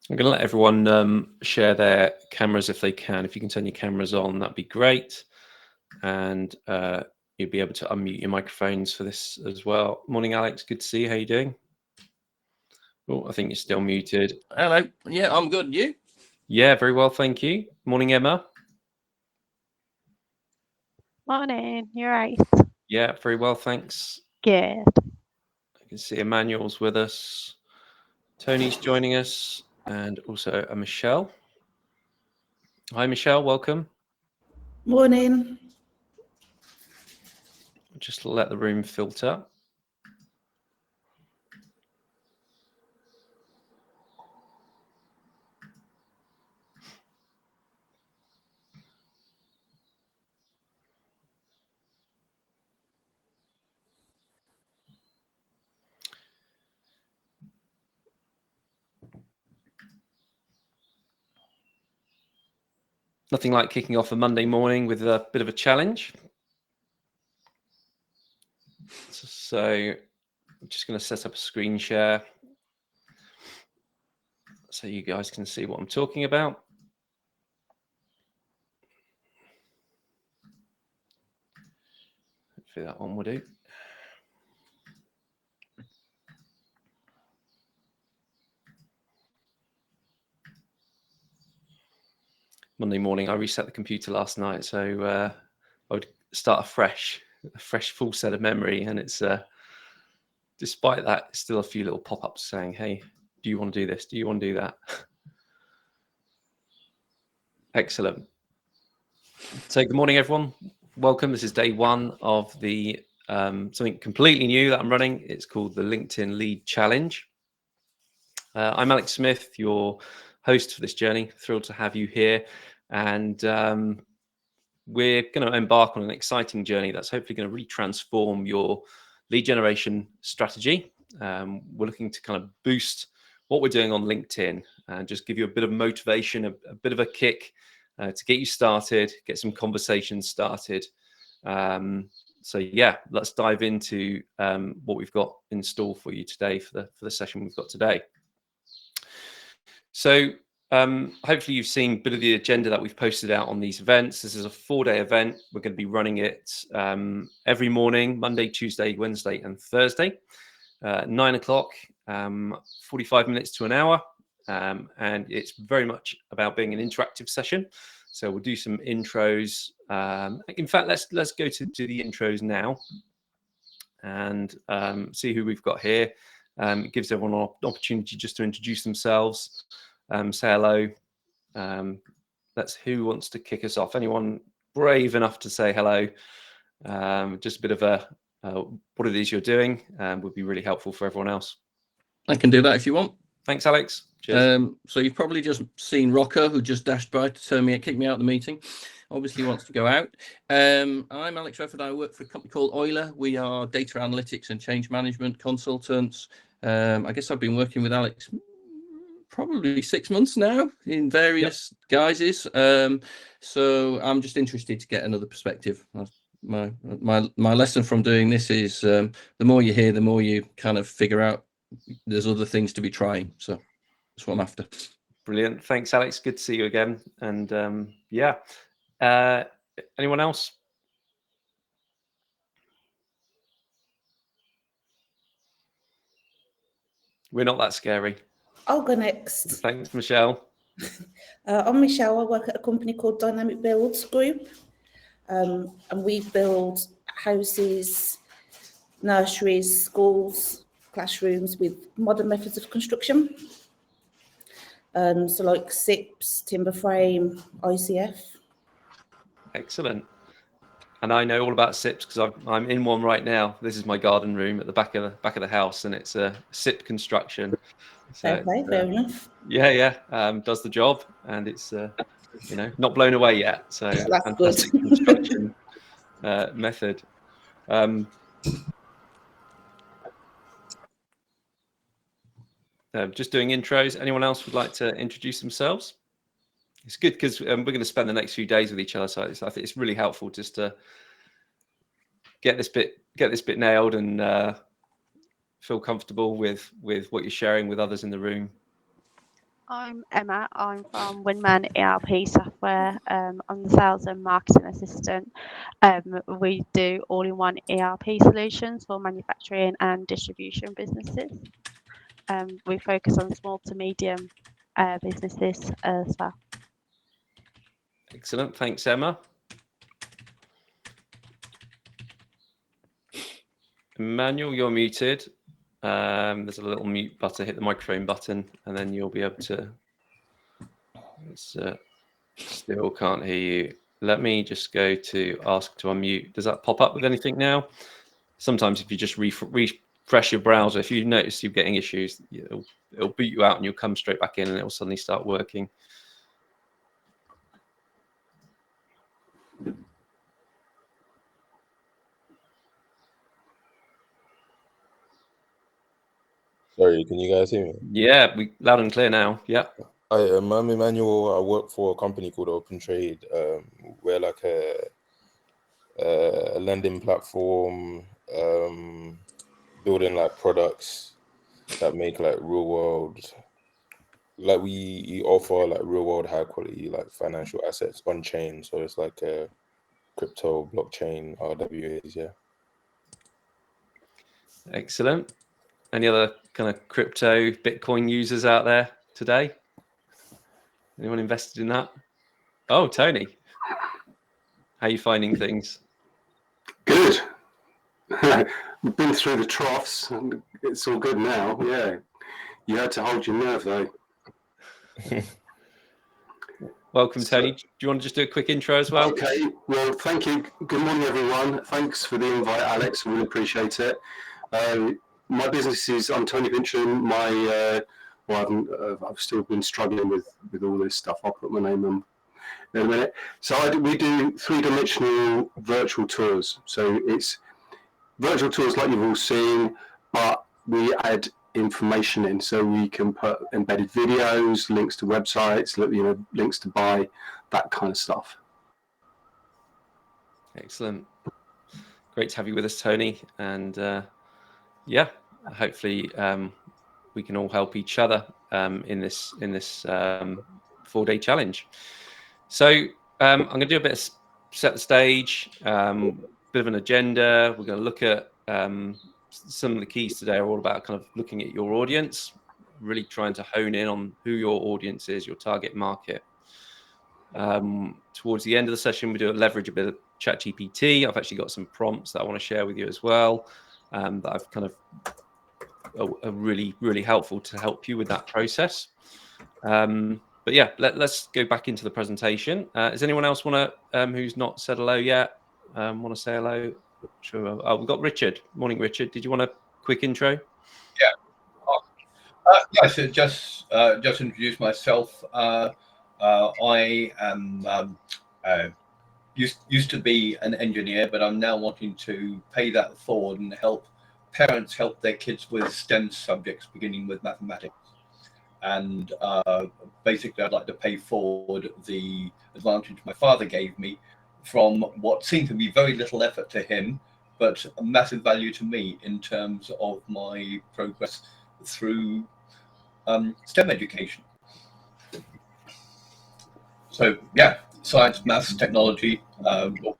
I'm going to let everyone share their cameras if they can. If you can turn your cameras on, that'd be great. And you'll be able to unmute your microphones for this as well. Morning, Alex. Good to see you. How you doing? Oh, I think you're still muted. Hello. Yeah, I'm good. You? Yeah, very well, thank you. Morning, Emma. Morning, you're right. Yeah, very well, thanks. Good. I can see Emmanuel's with us. Tony's joining us, and also a Michelle. Hi, Michelle. Welcome. Morning. Just let the room filter. Nothing like kicking off a Monday morning with a bit of a challenge. So I'm just going to set up a screen share so you guys can see what I'm talking about. Hopefully that one will do. Monday morning, I reset the computer last night, so I would start a fresh full set of memory, and it's despite that, still a few little pop-ups saying, "Hey, do you want to do this? Do you want to do that?" Excellent. So, good morning, everyone. Welcome. This is day one of the something completely new that I'm running. It's called the LinkedIn Lead Challenge. I'm Alex Smith, your host for this journey. Thrilled to have you here, and we're going to embark on an exciting journey that's hopefully going to re-transform your lead generation strategy. We're looking to kind of boost what we're doing on LinkedIn and just give you a bit of motivation, a bit of a kick to get you started, get some conversations started. So yeah, let's dive into what we've got in store for you today for the session we've got today. So hopefully you've seen a bit of the agenda that we've posted out on these events. This is a 4-day event. We're going to be running it every morning, Monday, Tuesday, Wednesday, and Thursday, 9 o'clock, 45 minutes to an hour. And it's very much about being an interactive session. So we'll do some intros. In fact, let's go to the intros now and see who we've got here. It gives everyone an opportunity just to introduce themselves, say hello. That's who wants to kick us off. Anyone brave enough to say hello? Just a bit of what it is you're doing would be really helpful for everyone else. I can do that if you want. Thanks, Alex. Cheers. So you've probably just seen Rocco, who just dashed by to kick me out of the meeting. Obviously wants to go out. I'm Alex Redford. I work for a company called Euler. We are data analytics and change management consultants. I guess I've been working with Alex probably 6 months now in various guises. So I'm just interested to get another perspective. My lesson from doing this is the more you hear, the more you kind of figure out there's other things to be trying. So that's what I'm after. Brilliant. Thanks, Alex. Good to see you again. And anyone else? We're not that scary. I'll go next. Thanks, Michelle. I'm Michelle. I work at a company called Dynamic Builds Group. And we build houses, nurseries, schools, classrooms with modern methods of construction. So like SIPs, timber frame, ICF. Excellent. And I know all about SIPs because I'm in one right now. This is my garden room at the back of the house, and it's a SIP construction. So Okay, fair enough. Yeah. Does the job, and it's not blown away yet. So that's fantastic good. construction method. Just doing intros. Anyone else would like to introduce themselves? It's good because we're going to spend the next few days with each other, so I think it's really helpful just to get this bit nailed and feel comfortable with what you're sharing with others in the room. I'm Emma. I'm from Windman ERP Software. I'm the sales and marketing assistant. We do all-in-one ERP solutions for manufacturing and distribution businesses. We focus on small to medium businesses as well. Excellent. Thanks, Emma. Emmanuel, you're muted. There's a little mute button. Hit the microphone button, and then you'll be able to. Still can't hear you. Let me just go to ask to unmute. Does that pop up with anything now? Sometimes if you just refresh your browser, if you notice you're getting issues, it'll boot you out and you'll come straight back in and it'll suddenly start working. Sorry, can you guys hear me? Yeah, loud and clear now. Yeah. Hi, I'm Emmanuel. I work for a company called Open Trade. We're like a lending platform, building like products that make like real world, like we offer like real world high quality like financial assets on chain. So it's like a crypto, blockchain, RWAs. Yeah. Excellent. Any other kind of crypto Bitcoin users out there today? Anyone invested in that? Oh, Tony. How are you finding things? Good. We've been through the troughs and it's all good now. Yeah. You had to hold your nerve though. Welcome, Tony. Do you want to just do a quick intro as well? Okay. Well, thank you. Good morning, everyone. Thanks for the invite, Alex. Really appreciate it. My business is, I'm Tony Pincham. I've still been struggling with all this stuff. I'll put my name on in a minute. So we do three-dimensional virtual tours. So it's virtual tours like you've all seen, but we add information in. So we can put embedded videos, links to websites, links to buy, that kind of stuff. Excellent. Great to have you with us, Tony. And yeah, hopefully we can all help each other in this 4-day challenge. So I'm going to do a bit of set the stage, bit of an agenda. We're going to look at some of the keys today are all about kind of looking at your audience, really trying to hone in on who your audience is, your target market. Towards the end of the session, we do leverage a bit of ChatGPT. I've actually got some prompts that I want to share with you as well, that I've kind of are really, really helpful to help you with that process. But yeah, let's go back into the presentation. Does anyone else want to, who's not said hello yet, want to say hello? Sure. Oh, we've got Richard. Morning, Richard. Did you want a quick intro? Yeah. Yes, just introduce myself. I am used to be an engineer, but I'm now wanting to pay that forward and help parents help their kids with STEM subjects, beginning with mathematics. And basically, I'd like to pay forward the advantage my father gave me from what seemed to be very little effort to him, but a massive value to me in terms of my progress through STEM education. So yeah, science, maths, technology,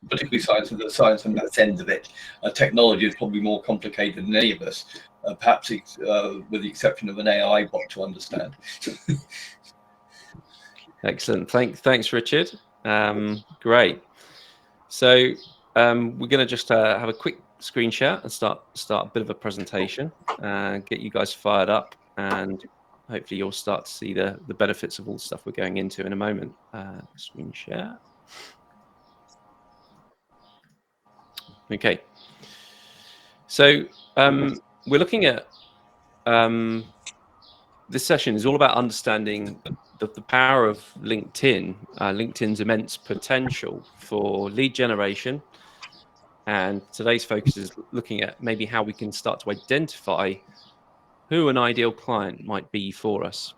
particularly science and maths end of it. Technology is probably more complicated than any of us, perhaps with the exception of an AI bot to understand. Excellent. Thanks, Richard. Great. So we're going to just have a quick screen share and start a bit of a presentation, get you guys fired up, and hopefully you'll start to see the benefits of all the stuff we're going into in a moment. Screen share. Okay. So we're looking at this session is all about understanding the power of LinkedIn, LinkedIn's immense potential for lead generation. And today's focus is looking at maybe how we can start to identify who an ideal client might be for us.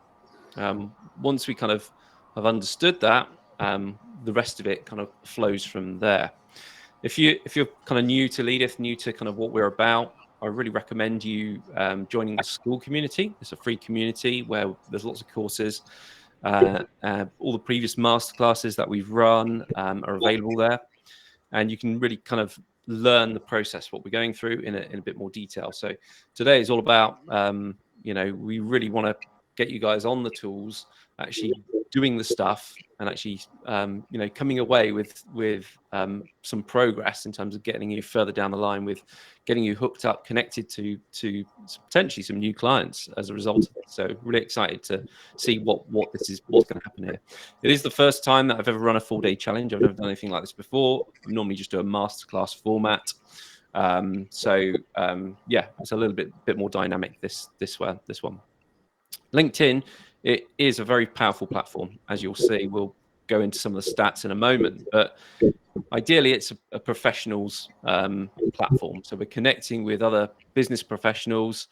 Once we kind of have understood that, the rest of it kind of flows from there. If you're kind of new to Leadeth, new to kind of what we're about, I really recommend you joining the school community. It's a free community where there's lots of courses. All the previous masterclasses that we've run are available there, and you can really kind of learn the process, what we're going through in a bit more detail. So today is all about, we really want to get you guys on the tools, actually doing the stuff, and actually, coming away with some progress in terms of getting you further down the line, with getting you hooked up, connected to potentially some new clients as a result of it. So really excited to see what's going to happen here. It is the first time that I've ever run a 4-day challenge. I've never done anything like this before. I normally just do a masterclass format. It's a little bit more dynamic this one. LinkedIn, it is a very powerful platform, as you'll see. We'll go into some of the stats in a moment, but ideally it's a professionals platform. So we're connecting with other business professionals,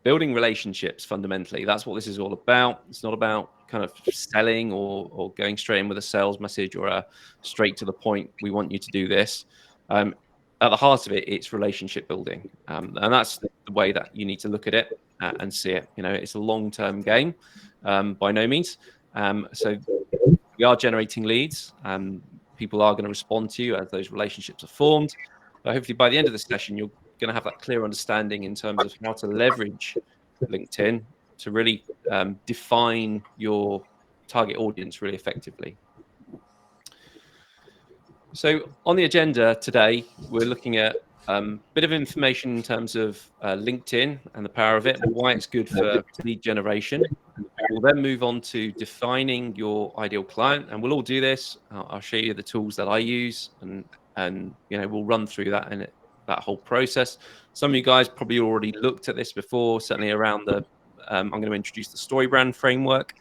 building relationships. Fundamentally, that's what this is all about. It's not about kind of selling or going straight in with a sales message or a straight to the point, we want you to do this. At the heart of it, it's relationship building, and that's the way that you need to look at it and see it. It's a long-term game, by no means. So we are generating leads. People are going to respond to you as those relationships are formed. But hopefully by the end of this session, you're going to have that clear understanding in terms of how to leverage LinkedIn to really define your target audience really effectively. So on the agenda today, we're looking at a bit of information in terms of LinkedIn and the power of it, and why it's good for lead generation. We'll then move on to defining your ideal client, and we'll all do this. I'll show you the tools that I use, and we'll run through that and that whole process. Some of you guys probably already looked at this before, certainly around the. I'm going to introduce the StoryBrand framework.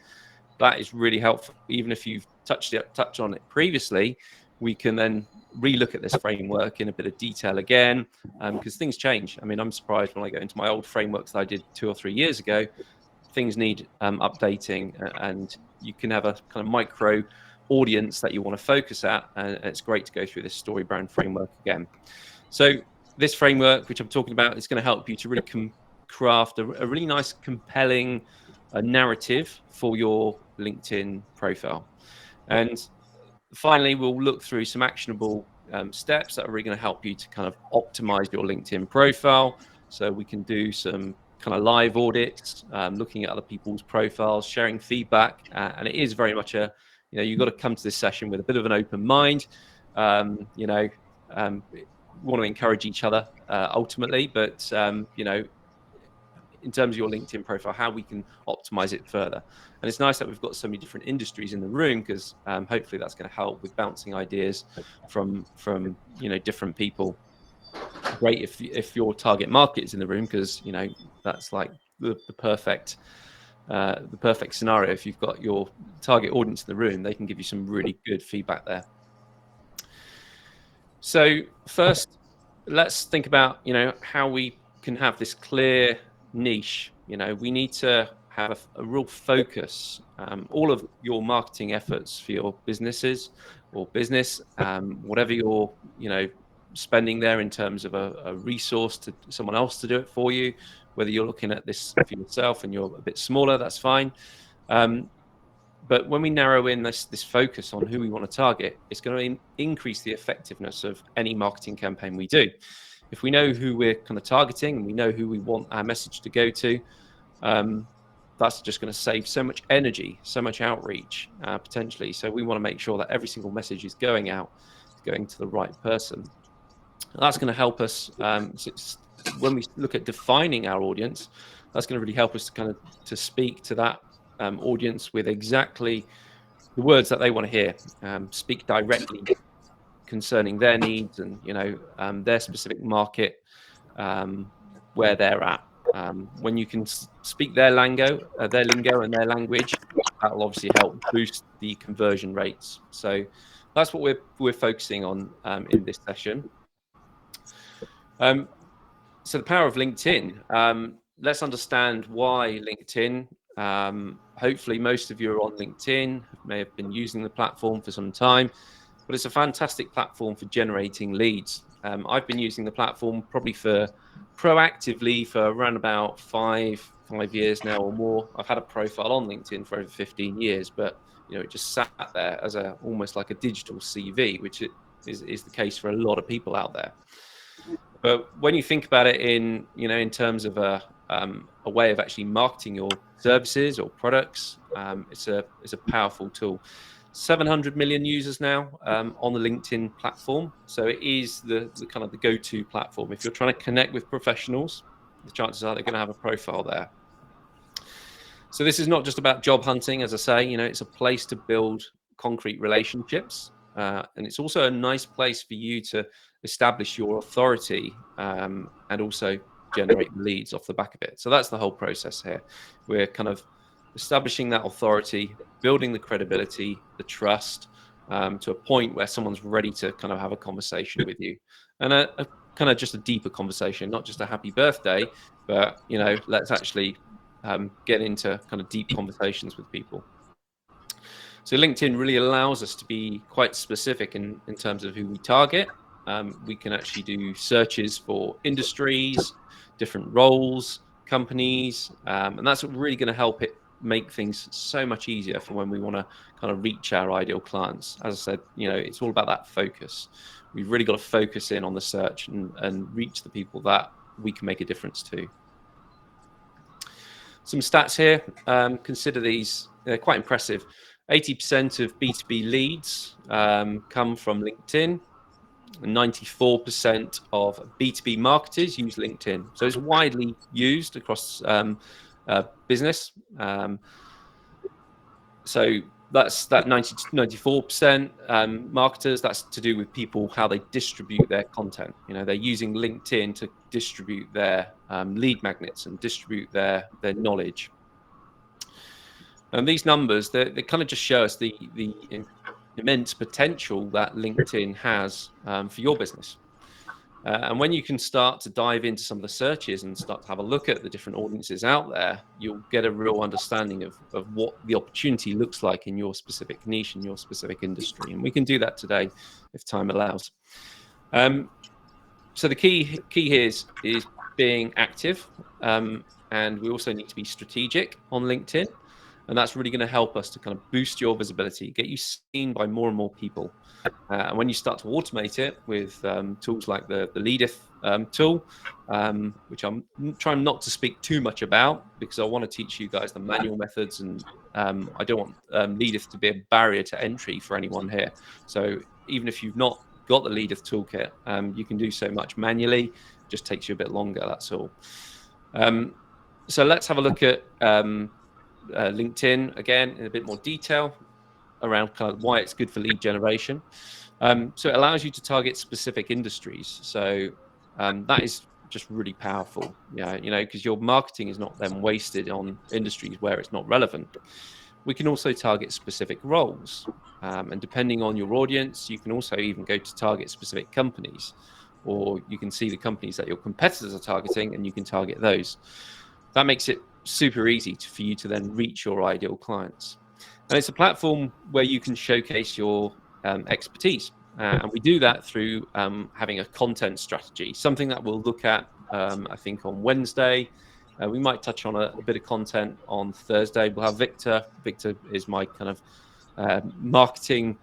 That is really helpful. Even if you've touched on it previously, we can then relook at this framework in a bit of detail again, because things change. I mean, I'm surprised when I go into my old frameworks that I did 2 or 3 years ago. Things need updating, and you can have a kind of micro audience that you want to focus at, and it's great to go through this StoryBrand framework again. So this framework, which I'm talking about, is going to help you to really craft a really nice, compelling narrative for your LinkedIn profile. And finally, we'll look through some actionable steps that are really going to help you to kind of optimize your LinkedIn profile. So we can do some kind of live audits, looking at other people's profiles, sharing feedback. And it is very much you've got to come to this session with a bit of an open mind. We want to encourage each other ultimately, but in terms of your LinkedIn profile, how we can optimize it further. And it's nice that we've got so many different industries in the room, because hopefully that's going to help with bouncing ideas from different people. Great if your target market is in the room, because that's like the perfect scenario. If you've got your target audience in the room, they can give you some really good feedback there. So first, let's think about how we can have this clear niche. We need to have a real focus. All of your marketing efforts for your businesses or business, whatever you're spending there in terms of a resource to someone else to do it for you, whether you're looking at this for yourself and you're a bit smaller, that's fine. But when we narrow in this focus on who we want to target, it's going to increase the effectiveness of any marketing campaign we do. If we know who we're kind of targeting and we know who we want our message to go to, that's just going to save so much energy, so much outreach potentially. So we want to make sure that every single message is going to the right person. And that's going to help us when we look at defining our audience. That's going to really help us to speak to that audience with exactly the words that they want to hear. Speak directly concerning their needs and their specific market, where they're at. When you can speak their lingo and their language, that will obviously help boost the conversion rates. So that's what we're focusing on in this session. So the power of LinkedIn. Let's understand why LinkedIn. Hopefully most of you are on LinkedIn, may have been using the platform for some time, but it's a fantastic platform for generating leads. I've been using the platform probably for proactively for around about five years now or more. I've had a profile on LinkedIn for over 15 years, but it just sat there as almost like a digital CV, which is the case for a lot of people out there. But when you think about it in terms of a way of actually marketing your services or products, it's a powerful tool. 700 million users now on the LinkedIn platform. So it is the kind of the go-to platform. If you're trying to connect with professionals, the chances are they're going to have a profile there. So this is not just about job hunting, as I say, it's a place to build concrete relationships. And it's also a nice place for you to establish your authority and also generate leads off the back of it. So that's the whole process here. We're kind of establishing that authority, building the credibility, the trust, to a point where someone's ready to kind of have a conversation with you, and a kind of just a deeper conversation, not just a happy birthday, but let's actually get into kind of deep conversations with people. So LinkedIn really allows us to be quite specific in terms of who we target. We can actually do searches for industries, different roles, companies, and that's really going to help it make things so much easier for when we want to kind of reach our ideal clients. As I said, it's all about that focus. We've really got to focus in on the search and reach the people that we can make a difference to. Some stats here. Consider these. They're quite impressive. 80% of B2B leads come from LinkedIn. 94% of B2B marketers use LinkedIn. So it's widely used across business. So that's that 94% marketers. That's to do with people, how they distribute their content. They're using LinkedIn to distribute their lead magnets and distribute their knowledge. And these numbers, they kind of just show us the immense potential that LinkedIn has for your business. And when you can start to dive into some of the searches and start to have a look at the different audiences out there, you'll get a real understanding of what the opportunity looks like in your specific niche, in your specific industry. And we can do that today if time allows. So the key here is being active. And we also need to be strategic on LinkedIn. And that's really going to help us to kind of boost your visibility, get you seen by more and more people. And when you start to automate it with tools like the Leadeth tool, which I'm trying not to speak too much about because I want to teach you guys the manual methods, and I don't want Leadeth to be a barrier to entry for anyone here. So even if you've not got the Leadeth toolkit, you can do so much manually. It just takes you a bit longer, that's all. So let's have a look at LinkedIn again in a bit more detail around kind of why it's good for lead generation. So it allows you to target specific industries. So that is just really powerful, because your marketing is not then wasted on industries where it's not relevant. We can also target specific roles, and depending on your audience, you can also even go to target specific companies, or you can see the companies that your competitors are targeting and you can target those. That makes it super easy for you to then reach your ideal clients. And it's a platform where you can showcase your expertise. And we do that through having a content strategy, something that we'll look at, I think, on Wednesday. We might touch on a bit of content on Thursday. We'll have Victor. Victor is my kind of marketing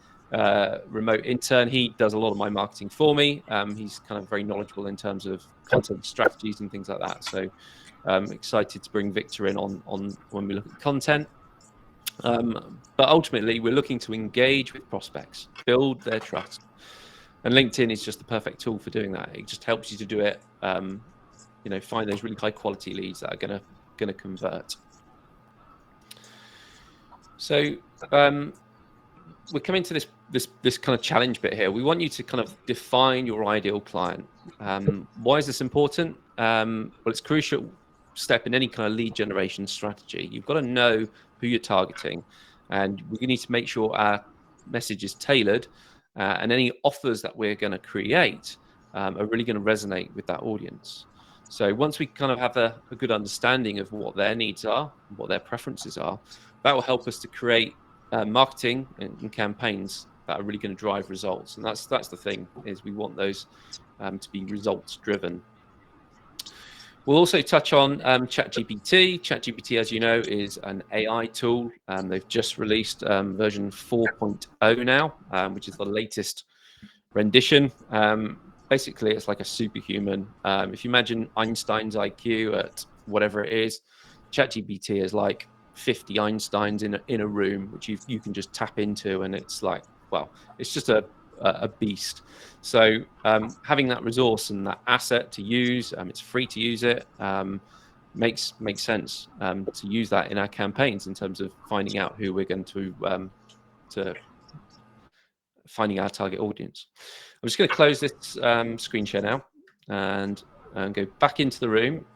remote intern. He does a lot of my marketing for me. He's kind of very knowledgeable in terms of content strategies and things like that. So I'm excited to bring Victor in on when we look at content. But ultimately, we're looking to engage with prospects, build their trust. And LinkedIn is just the perfect tool for doing that. It just helps you to do it, find those really high quality leads that are going to convert. So we're coming to this kind of challenge bit here. We want you to kind of define your ideal client. Why is this important? Well, it's a crucial step in any kind of lead generation strategy. You've got to know who you're targeting, and we need to make sure our message is tailored, and any offers that we're going to create are really going to resonate with that audience. So once we kind of have a good understanding of what their needs are, what their preferences are, that will help us to create marketing and campaigns that are really going to drive results. And that's the thing, is we want those to be results driven. We'll also touch on ChatGPT. ChatGPT, as you know, is an AI tool. They've just released version 4.0 now, which is the latest rendition. Basically, it's like a superhuman. If you imagine Einstein's IQ at whatever it is, ChatGPT is like 50 Einsteins in a room, which you can just tap into, and it's like, well, it's just a beast. So having that resource and that asset to use, it's free to use it, makes sense to use that in our campaigns in terms of finding out who we're going to finding our target audience. I'm just going to close this screen share now and go back into the room.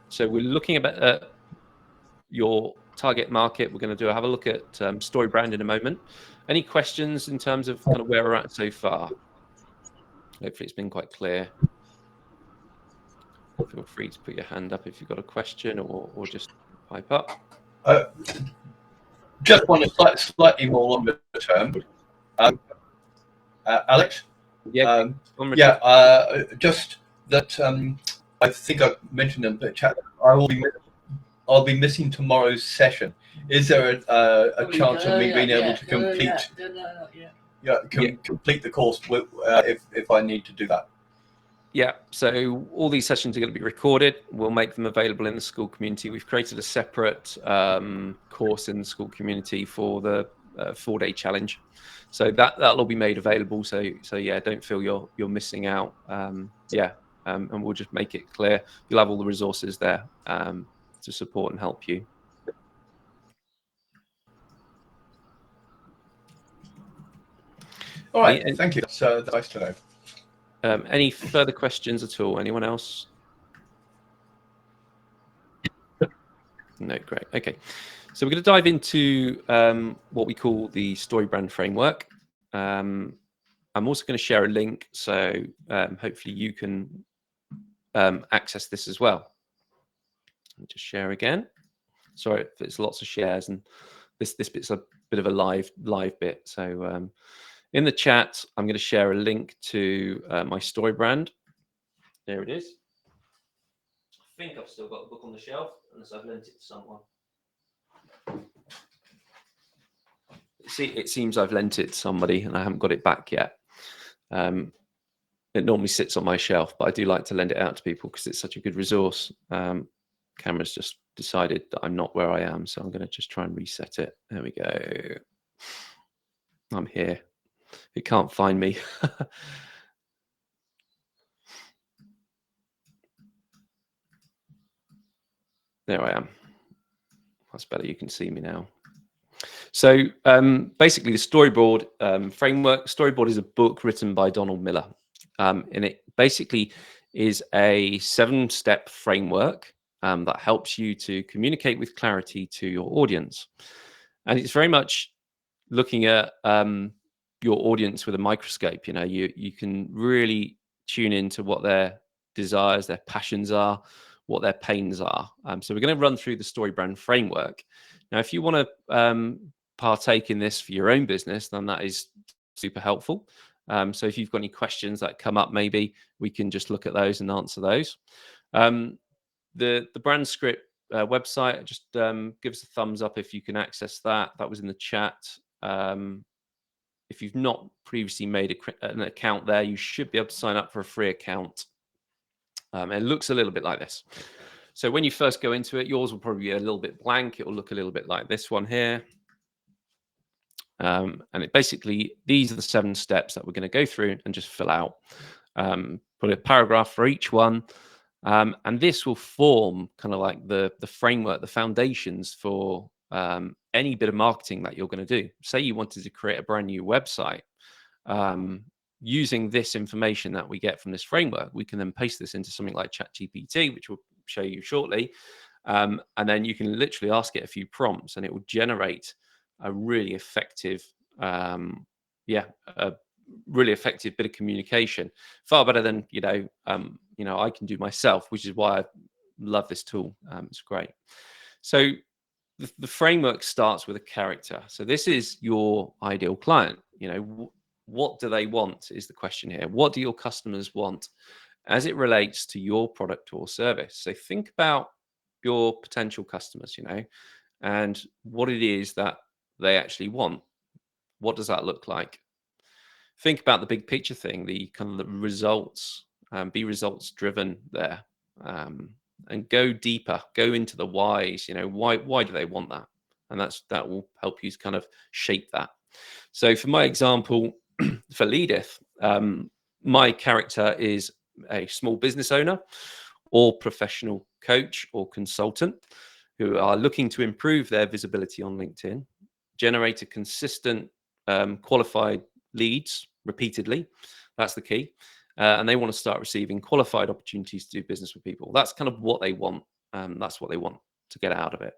So we're looking at your target market. We're going to have a look at StoryBrand in a moment. Any questions in terms of kind of where we're at so far? Hopefully it's been quite clear. Feel free to put your hand up if you've got a question, or just pipe up. Just one slightly more longer term. Alex? Yeah. Just that I think I mentioned in the chat. I'll be missing tomorrow's session. Is there a chance of me being able to complete? Complete the course if I need to do that. Yeah, so all these sessions are going to be recorded. We'll make them available in the school community. We've created a separate course in the school community for the 4-day challenge, so that'll all be made available. So yeah, don't feel you're missing out. And we'll just make it clear. You'll have all the resources there to support and help you. All right, thank you. That's nice to know. Any further questions at all? Anyone else? No, great. Okay, so we're going to dive into what we call the StoryBrand framework. I'm also going to share a link, so hopefully you can access this as well. Let me just share again. Sorry if there's lots of shares, and this bit's a bit of a live bit. So in the chat, I'm going to share a link to my StoryBrand. There it is. I think I've still got the book on the shelf, unless I've lent it to someone. See, it seems I've lent it to somebody, and I haven't got it back yet. It normally sits on my shelf, but I do like to lend it out to people because it's such a good resource. Camera's just decided that I'm not where I am, so I'm going to just try and reset it. There we go. I'm here. It can't find me. There I am. That's better. You can see me now. So basically, the storyboard framework. Storyboard is a book written by Donald Miller, and it basically is a 7-step framework that helps you to communicate with clarity to your audience. And it's very much looking at your audience with a microscope. You know, you can really tune into what their desires, their passions are, what their pains are. So we're going to run through the StoryBrand framework. Now, if you want to partake in this for your own business, then that is super helpful. So if you've got any questions that come up, maybe we can just look at those and answer those. The brand script website, just give us a thumbs up if you can access that. That was in the chat. If you've not previously made an account there, you should be able to sign up for a free account. It looks a little bit like this. So when you first go into it, yours will probably be a little bit blank. It will look a little bit like this one here. And it basically, these are the 7 steps that we're going to go through and just fill out. Put a paragraph for each one. And this will form kind of like the framework, the foundations for any bit of marketing that you're going to do. Say you wanted to create a brand new website. Using this information that we get from this framework, we can then paste this into something like ChatGPT, which we'll show you shortly. And then you can literally ask it a few prompts and it will generate a really effective, a really effective bit of communication, far better than, I can do myself, which is why I love this tool. It's great. So the framework starts with a character. So this is your ideal client. What do they want is the question here. What do your customers want? as it relates to your product or service. So think about your potential customers, and what it is that they actually want. What does that look like? Think about the big picture thing, the kind of the results, be results driven there, and go deeper, go into the whys. Why do they want that? And that will help you kind of shape that. So for my example, for Leadeth, my character is a small business owner or professional coach or consultant who are looking to improve their visibility on LinkedIn, generate a consistent qualified leads repeatedly. That's the key. And they want to start receiving qualified opportunities to do business with people. That's kind of what they want. That's what they want to get out of it.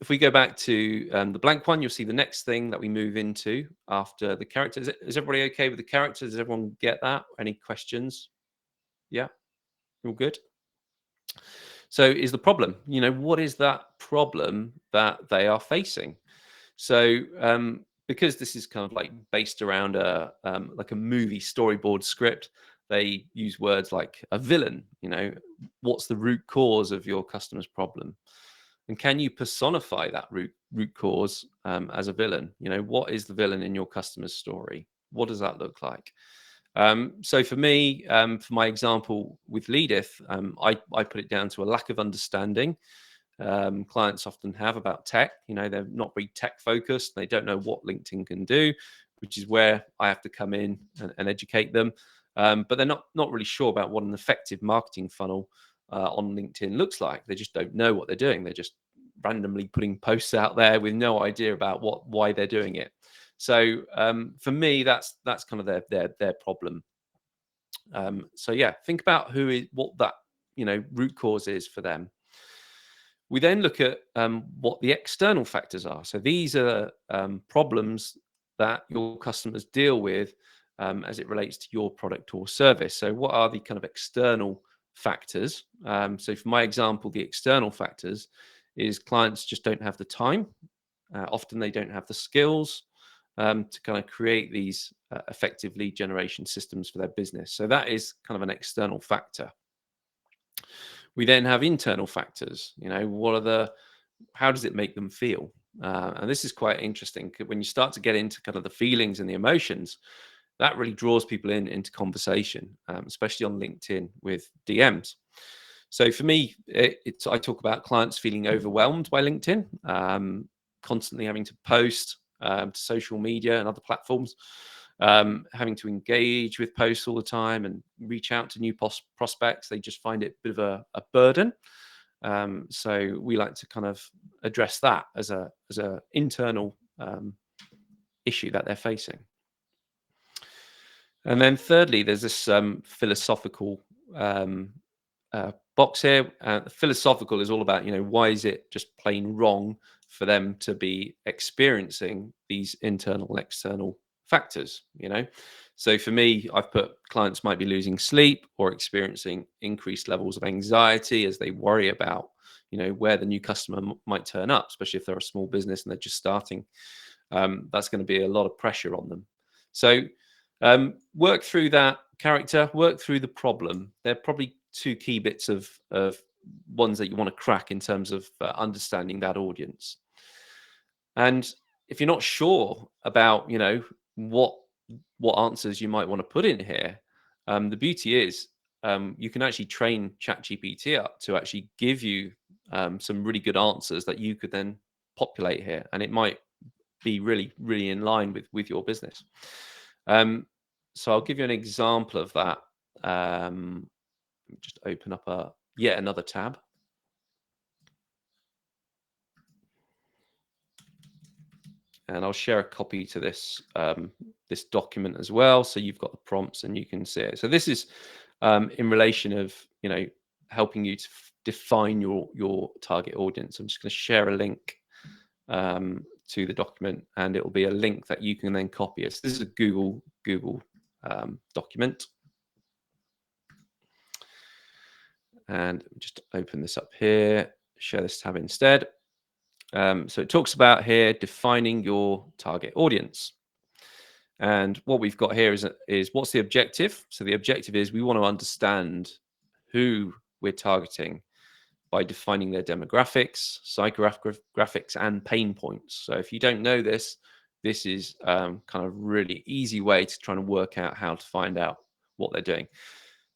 If we go back to the blank one, you'll see the next thing that we move into after the character. Is everybody okay with the characters? Does everyone get that? Any questions? Yeah, all good. So is the problem, what is that problem that they are facing? So because this is kind of like based around like a movie storyboard script, they use words like a villain. What's the root cause of your customer's problem? And can you personify that root cause as a villain? What is the villain in your customer's story? What does that look like? So for me, for my example with Leadeth, I put it down to a lack of understanding clients often have about tech. They're not very tech focused. They don't know what LinkedIn can do, which is where I have to come in and educate them. But they're not really sure about what an effective marketing funnel on LinkedIn looks like. They just don't know what they're doing. They're just randomly putting posts out there with no idea about why they're doing it. So for me, that's kind of their problem. So yeah, think about what that root cause is for them. We then look at what the external factors are. So these are problems that your customers deal with as it relates to your product or service. So what are the kind of external factors? So for my example, the external factors is clients just don't have the time. Often they don't have the skills to kind of create these effective lead generation systems for their business. So that is kind of an external factor. We then have internal factors. How does it make them feel? And this is quite interesting. When you start to get into kind of the feelings and the emotions, that really draws people into conversation, especially on LinkedIn with DMs. So for me, I talk about clients feeling overwhelmed by LinkedIn, constantly having to post to social media and other platforms, having to engage with posts all the time and reach out to new prospects. They just find it a bit of a burden. So we like to kind of address that as a internal issue that they're facing. And then thirdly, there's this philosophical box here. Philosophical is all about, why is it just plain wrong for them to be experiencing these internal and external factors? So for me, I've put clients might be losing sleep or experiencing increased levels of anxiety as they worry about, where the new customer might turn up, especially if they're a small business and they're just starting. That's going to be a lot of pressure on them. So work through that character, work through the problem. They're probably two key bits of ones that you want to crack in terms of understanding that audience. And if you're not sure about, what answers you might want to put in here, the beauty is you can actually train ChatGPT up to actually give you some really good answers that you could then populate here, and it might be really, really in line with your business. So I'll give you an example of that. Just open up yet another tab. And I'll share a copy to this this document as well, so you've got the prompts and you can see it. So this is in relation of helping you to define your target audience. I'm just going to share a link to the document, and it will be a link that you can then copy. So this is a Google document, and just open this up here. Share this tab instead. So it talks about here defining your target audience. And what we've got here is what's the objective? So the objective is we want to understand who we're targeting by defining their demographics, psychographics, and pain points. So if you don't know this, this is kind of really easy way to try and work out how to find out what they're doing.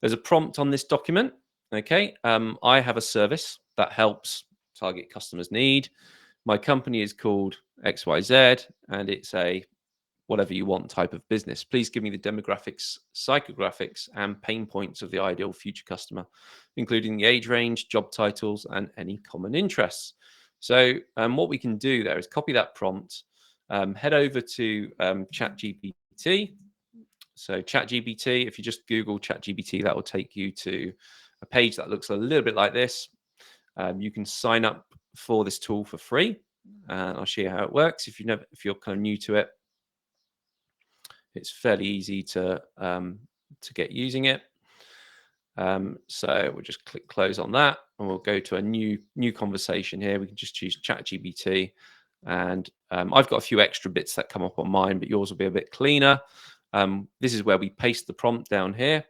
There's a prompt on this document. Okay, I have a service that helps target customers' need. My company is called XYZ, and it's a whatever you want type of business. Please give me the demographics, psychographics, and pain points of the ideal future customer, including the age range, job titles, and any common interests. So what we can do there is copy that prompt, head over to ChatGPT. So ChatGPT, if you just Google ChatGPT, that will take you to a page that looks a little bit like this. You can sign up for this tool for free. I'll show you how it works if you're kind of new to it. It's fairly easy to get using it. So we'll just click close on that, and we'll go to a new conversation here. We can just choose ChatGPT, and I've got a few extra bits that come up on mine, but yours will be a bit cleaner. This is where we paste the prompt down here,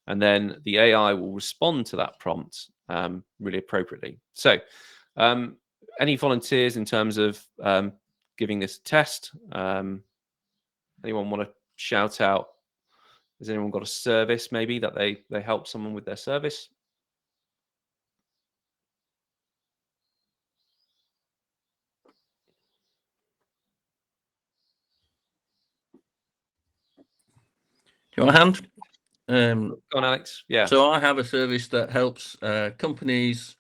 and then the AI will respond to that prompt really appropriately. So any volunteers in terms of giving this a test? Anyone want to shout out? Has anyone got a service maybe that they help someone with their service? Do you want a hand? Go on, Alex. Yeah. So I have a service that helps companies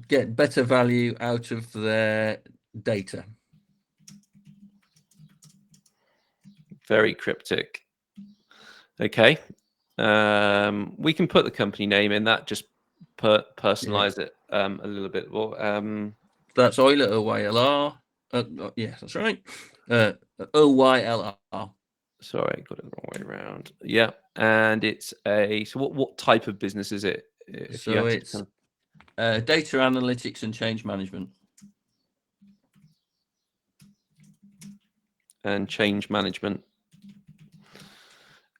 get better value out of their data. Very cryptic. Okay. We can put the company name in that, just personalize it a little bit. Well, that's Euler, OYLR. Yeah, that's right. OYLR. Sorry, I got it the wrong way around. Yeah. And it's so what type of business is it? So it's data analytics and change management. And change management.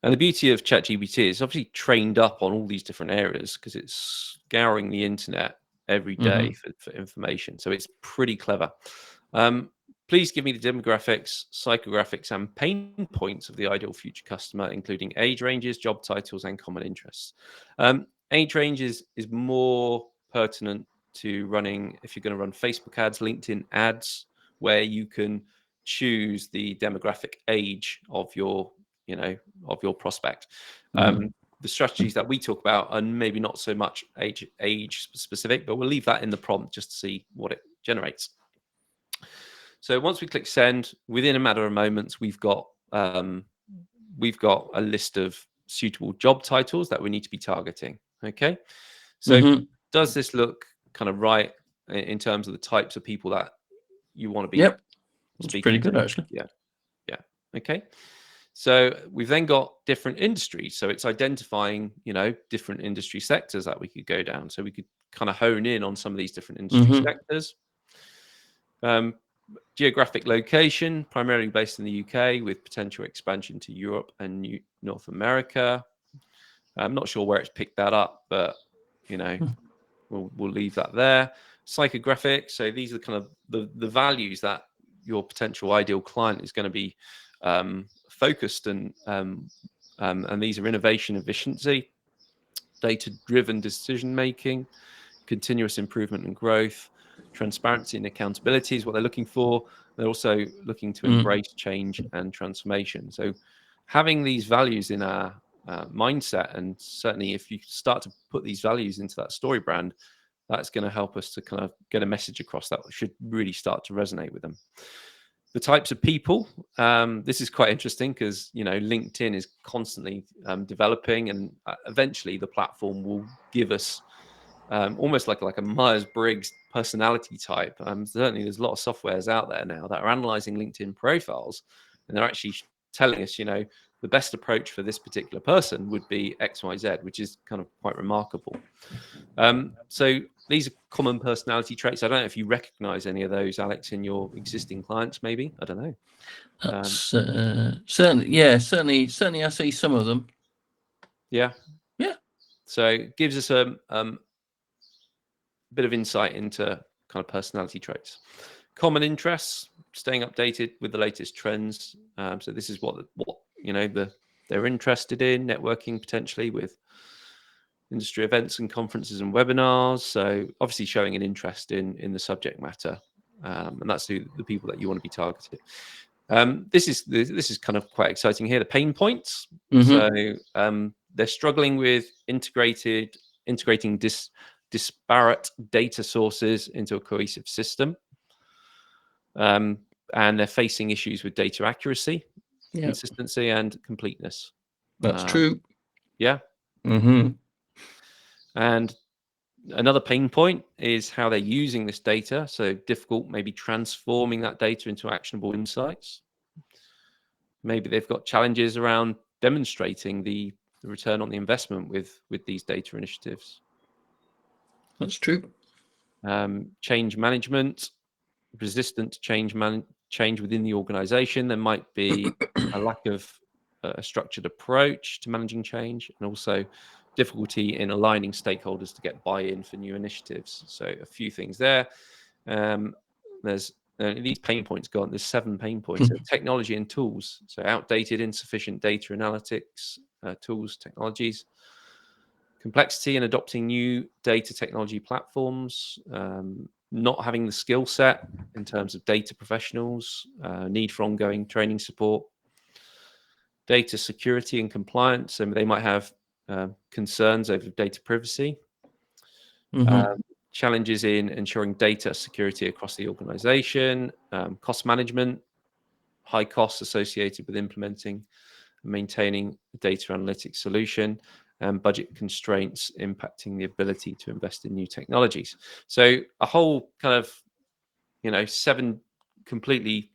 And the beauty of ChatGPT is obviously trained up on all these different areas because it's scouring the internet every day for information. So it's pretty clever. Please give me the demographics, psychographics, and pain points of the ideal future customer, including age ranges, job titles, and common interests. Age ranges is more pertinent to running, if you're going to run Facebook ads, LinkedIn ads, where you can choose the demographic age of your prospect. The strategies that we talk about are maybe not so much age specific, but we'll leave that in the prompt just to see what it generates. So once we click send, within a matter of moments, we've got a list of suitable job titles that we need to be targeting. Okay, so does this look kind of right in terms of the types of people that you want to be? Yep, it's pretty good actually. Yeah. Okay. So we've then got different industries. So it's identifying, different industry sectors that we could go down. So we could kind of hone in on some of these different industry sectors. Geographic location, primarily based in the UK with potential expansion to Europe and North America. I'm not sure where it's picked that up, but, we'll leave that there. Psychographics. So these are kind of the values that your potential ideal client is going to be focused, and these are innovation, efficiency, data-driven decision making, continuous improvement and growth, transparency and accountability is what they're looking for. They're also looking to embrace change and transformation. So having these values in our mindset, and certainly if you start to put these values into that story brand, that's going to help us to kind of get a message across that should really start to resonate with them. The types of people, this is quite interesting because, LinkedIn is constantly developing, and eventually the platform will give us almost like a Myers-Briggs personality type. Certainly there's a lot of softwares out there now that are analyzing LinkedIn profiles, and they're actually telling us, the best approach for this particular person would be XYZ, which is kind of quite remarkable. So these are common personality traits. I don't know if you recognize any of those, Alex, in your existing clients, maybe. I don't know. Certainly I see some of them. Yeah. So it gives us a bit of insight into kind of personality traits. Common interests, staying updated with the latest trends. So this is what they're interested in, networking potentially with industry events and conferences and webinars. So obviously showing an interest in the subject matter, and that's the people that you want to be targeted. This is kind of quite exciting here. The pain points. So they're struggling with integrating disparate data sources into a cohesive system, and they're facing issues with data accuracy, consistency, and completeness. That's true. Yeah. And another pain point is how they're using this data. So difficult, maybe transforming that data into actionable insights. Maybe they've got challenges around demonstrating the return on the investment with these data initiatives. That's true. Change management, resistant to change within the organization. There might be a lack of a structured approach to managing change, and also difficulty in aligning stakeholders to get buy-in for new initiatives. So a few things there. There's these pain points gone. There's 7 pain points. So technology and tools. So outdated, insufficient data analytics tools, technologies. Complexity in adopting new data technology platforms. Not having the skill set in terms of data professionals. Need for ongoing training support. Data security and compliance. So they might have concerns over data privacy. Challenges in ensuring data security across the organization, cost management, high costs associated with implementing and maintaining a data analytics solution, and budget constraints impacting the ability to invest in new technologies. So a whole kind of, 7 completely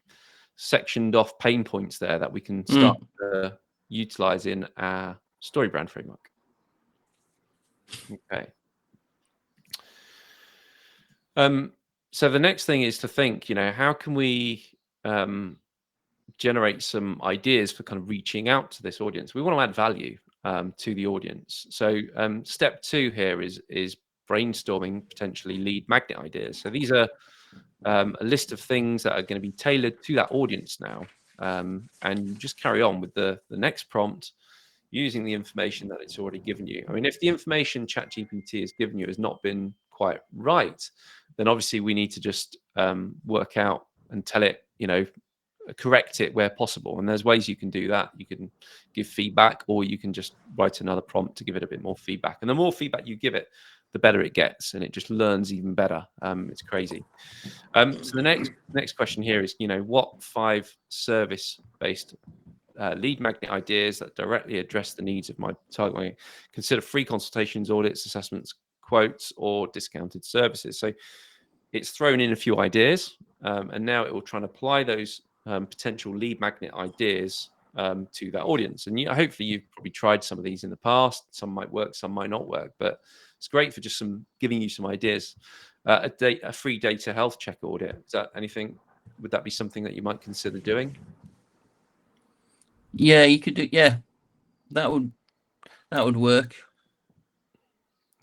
sectioned off pain points there that we can start to utilize in our story brand framework. Okay. So the next thing is to think, how can we generate some ideas for kind of reaching out to this audience? We want to add value to the audience. So step 2 here is brainstorming potentially lead magnet ideas. So these are a list of things that are going to be tailored to that audience now, and just carry on with the next prompt using the information that it's already given you. I mean, if the information ChatGPT has given you has not been quite right, then obviously we need to just work out and tell it, correct it where possible. And there's ways you can do that. You can give feedback, or you can just write another prompt to give it a bit more feedback. And the more feedback you give it, the better it gets, and it just learns even better. It's crazy. So the next question here is, what 5 service-based lead magnet ideas that directly address the needs of my target market? Consider free consultations, audits, assessments, quotes, or discounted services. So it's thrown in a few ideas, and now it will try and apply those potential lead magnet ideas to that audience. And hopefully you've probably tried some of these in the past. Some might work, some might not work, but it's great for just giving you some ideas. A free data health check audit. Is that anything? Would that be something that you might consider doing? Yeah, you could do. Yeah, that would work.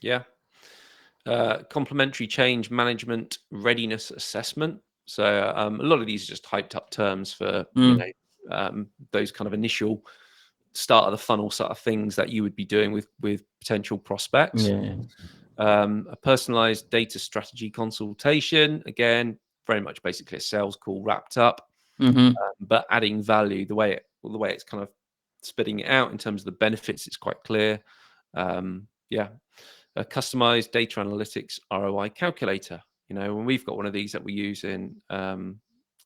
Yeah. Complementary change management readiness assessment. So a lot of these are just hyped up terms for those kind of initial start of the funnel sort of things that you would be doing with potential prospects. Yeah. A personalized data strategy consultation, again, very much basically a sales call wrapped up, but adding value. The way it's kind of spitting it out in terms of the benefits, it's quite clear. A customized data analytics ROI calculator. When we've got one of these that we use in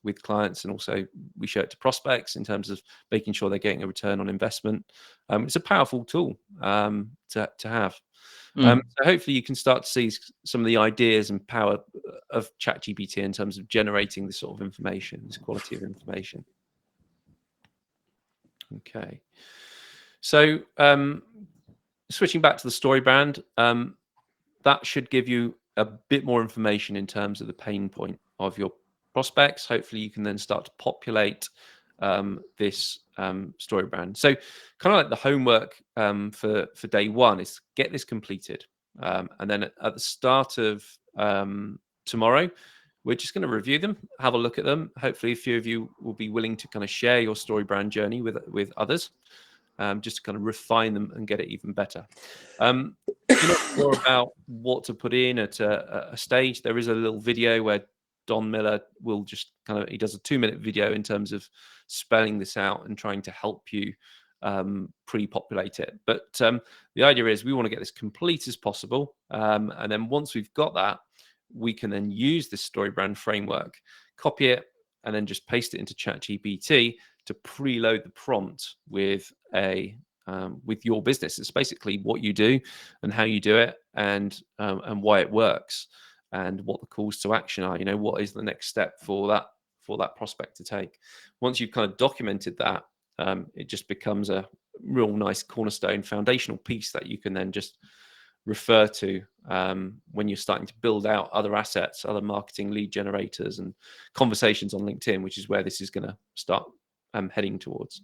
with clients, and also we show it to prospects in terms of making sure they're getting a return on investment. It's a powerful tool to have. So hopefully you can start to see some of the ideas and power of ChatGPT in terms of generating this sort of information, this quality of information. Okay. So switching back to the story brand, that should give you a bit more information in terms of the pain point of your prospects. Hopefully you can then start to populate this story brand. So kind of like the homework for day one is get this completed. And then at the start of tomorrow, we're just going to review them, have a look at them. Hopefully a few of you will be willing to kind of share your story brand journey with others, just to kind of refine them and get it even better. If you're not sure about what to put in at a stage, there is a little video where Don Miller will just he does a 2-minute video in terms of spelling this out and trying to help you pre-populate it. But the idea is we want to get this complete as possible. And then once we've got that, we can then use this story brand framework, copy it, and then just paste it into ChatGPT to preload the prompt with with your business. It's basically what you do and how you do it, and why it works, and what the calls to action are. What is the next step for that prospect to take? Once you've kind of documented that, it just becomes a real nice cornerstone foundational piece that you can then just refer to when you're starting to build out other assets, other marketing lead generators and conversations on LinkedIn, which is where this is going to start heading towards.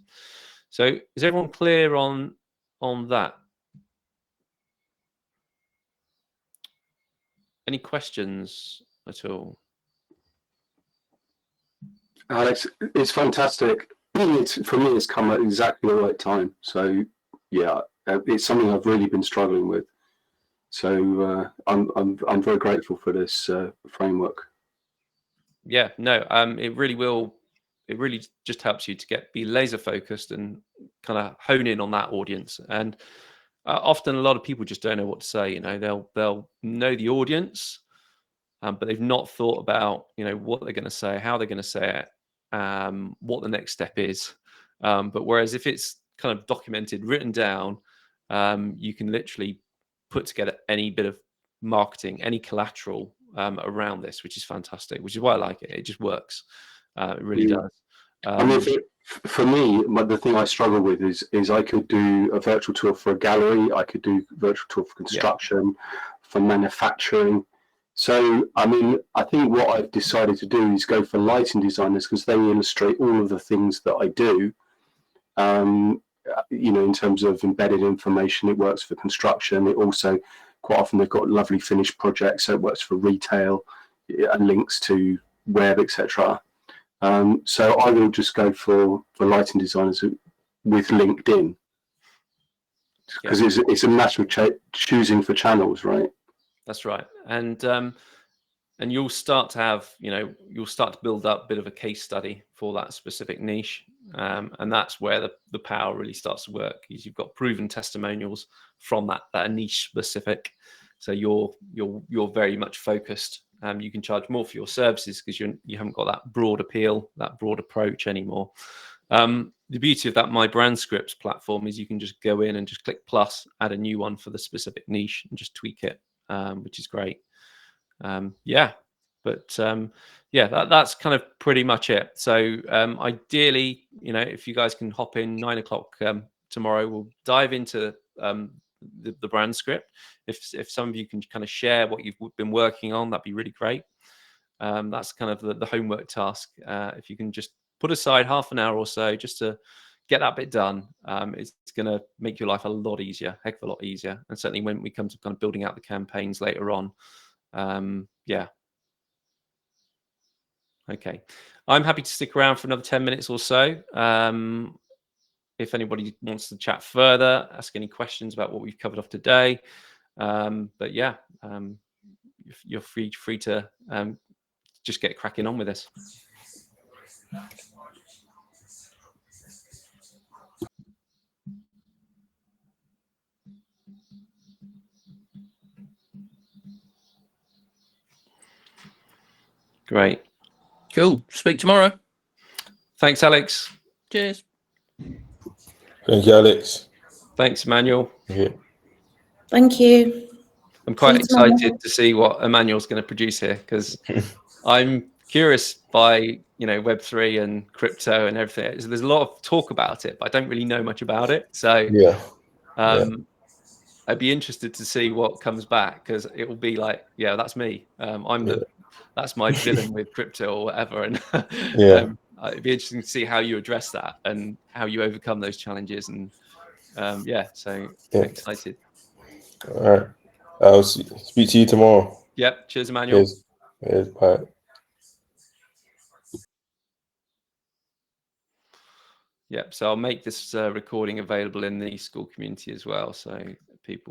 So is everyone clear on that? Any questions at all? Alex, it's fantastic. For me, it's come at exactly the right time. So yeah, it's something I've really been struggling with. So I'm very grateful for this framework. Yeah, no, it really will. It really just helps you to be laser focused and kind of hone in on that audience. And often a lot of people just don't know what to say. They'll know the audience, but they've not thought about what they're going to say, how they're going to say it, what the next step is. But whereas if it's kind of documented, written down, you can literally put together any bit of marketing, any collateral around this, which is fantastic, which is why I like it. It just works. It really does. I mean, for me, the thing I struggle with is I could do a virtual tour for a gallery. I could do a virtual tour for construction, for manufacturing. So, I mean, I think what I've decided to do is go for lighting designers because they illustrate all of the things that I do. In terms of embedded information, it works for construction. It also, quite often, they've got lovely finished projects, so it works for retail and links to web, etc. So I will just go for lighting designers with LinkedIn because it's a matter of choosing for channels, right? That's right, and you'll start to have you'll start to build up a bit of a case study for that specific niche, and that's where the power really starts to work. Because you've got proven testimonials from that niche specific, so you're very much focused. You can charge more for your services because you haven't got that broad appeal, that broad approach anymore. The beauty of that My Brand Scripts platform is you can just go in and just click plus, add a new one for the specific niche, and just tweak it, which is great. That's kind of pretty much it. So ideally, if you guys can hop in 9 o'clock tomorrow, we'll dive into the brand script. If some of you can kind of share what you've been working on, that'd be really great. That's kind of the homework task. If you can just put aside half an hour or so just to get that bit done, it's going to make your life a lot easier, heck of a lot easier. And certainly when we come to kind of building out the campaigns later on, okay, I'm happy to stick around for another 10 minutes or so. If anybody wants to chat further, ask any questions about what we've covered off today. You're free to just get cracking on with this. Great. Cool. Speak tomorrow. Thanks, Alex. Cheers. Thank you, Alex. Thanks, Emmanuel. Yeah. Thank you. I'm quite See you tomorrow. excited to see what Emmanuel's going to produce here because I'm curious by Web3 and crypto and everything. So there's a lot of talk about it, but I don't really know much about it. So Yeah. I'd be interested to see what comes back, because it will be like, yeah, that's me. That's my villain with crypto or whatever. And it'd be interesting to see how you address that and how you overcome those challenges. And so excited. All right. I'll speak to you tomorrow. Yep. Cheers, Emmanuel. Cheers. Bye. Yep. So I'll make this recording available in the school community as well. So